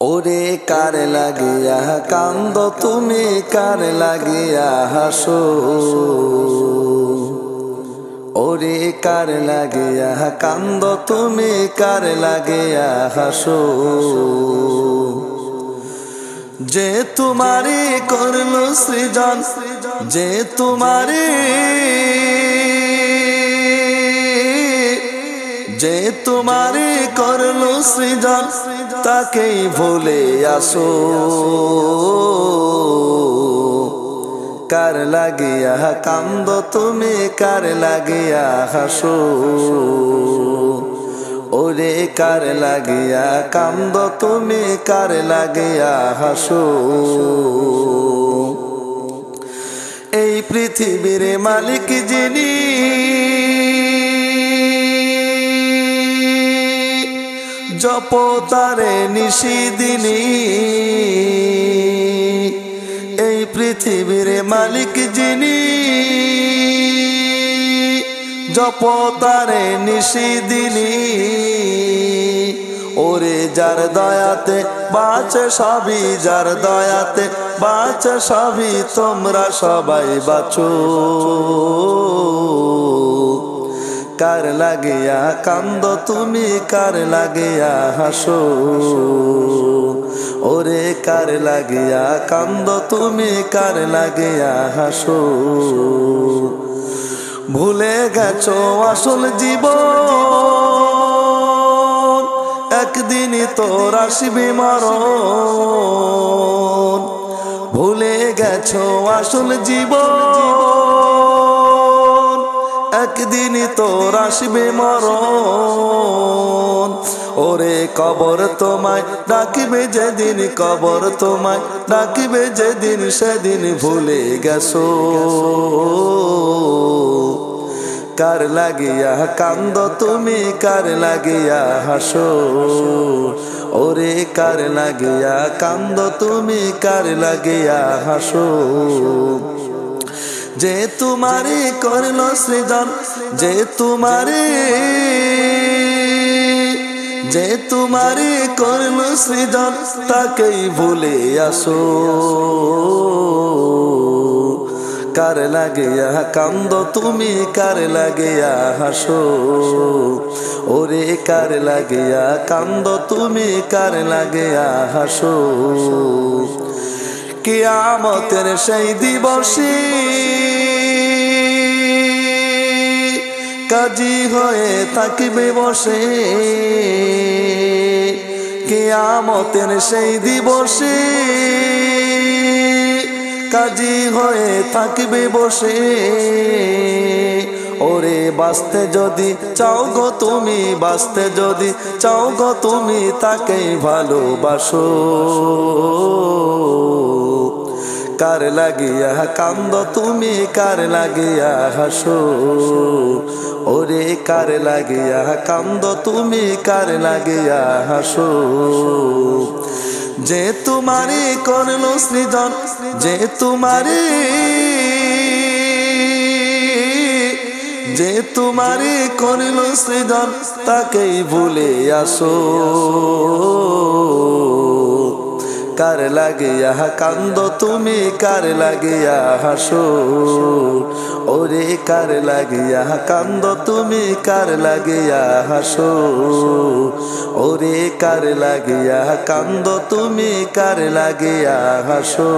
ওরে কার লাগিয়া কান্দ তুমি কার লাগিয়া হাসো, ওরে কার লাগিয়া কান্দ তুমি কার লাগিয়া হাসো। যে তোমারে করলো সৃজন, যে তোমারে যে তোমারে করলো সৃজন, তাকেই ভুলে আসো। কার লাগিয়া কান্দ তুমি কার লাগিয়া হাসো, ওরে কার লাগিয়া কান্দ তুমি কার লাগিয়া হাসো। এই পৃথিবীর মালিক যিনি, জপ তারে নিশিদিনী। এই পৃথিবীর মালিক যিনি, জপ তারে নিশিদিনী। ওরে যার দয়াতে বাঁচে সবই, যার দয়াতে বাঁচে সবই, তোমরা সবাই বাঁচো। কার লাগিয়া কান্দ তুমি কার লাগিয়া হাসো, ওরে কার লাগিয়া কান্দ তুমি কার লাগিয়া হাসো। ভুলে গেছো আসল জীবন, একদিনই তোর আসবে মরণ। ভুলে গেছো আসল জীবন, একদিনই তোর আসবে মরণ। ওরে কবর তোমায় ডাকিবে যেদিন, কবর তোমায় ডাকিবে যেদিন, সেদিন ভুলে গেছো। কার লাগিয়া কান্দ তুমি কার লাগিয়া হাসো, ওরে কার লাগিয়া কান্দ তুমি কার লাগিয়া হাসো। যে তোমারে করলো সৃজন, যে তোমারে করলো সৃজন, তাকেই ভুলে আসো। কার লাগিয়া কান্দ তুমি কার লাগিয়া হাসো, ওরে কার লাগিয়া কান্দ তুমি কার লাগিয়া হাসো। কিয়ামতের সেই দিবসে কাজী হয়ে থাকবে বসে, কিয়ামতের সেই দিবসে কাজী হয়ে থাকবে বসে। ওরে বাঁচতে যদি চাও গো তুমি, বাঁচতে যদি চাও গো তুমি, তাকেই ভালোবাসো। কার লাগিয়া কান্দ তুমি কার লাগিয়া হাসো, ওরে কার লাগিয়া কান্দ তুমি কার লাগিয়া হাসো। যে তোমারে করলো সৃজন, যে তোমারে করলো সৃজন, তাকেই ভুলে আসো। কার লাগিয়া কান্দ তুমি কার লাগিয়া হাসো, ওরে কার লাগিয়া কান্দ তুমি কার লাগিয়া হাসো, ওরে কার লাগিয়া কান্দ তুমি কার লাগিয়া হাসো।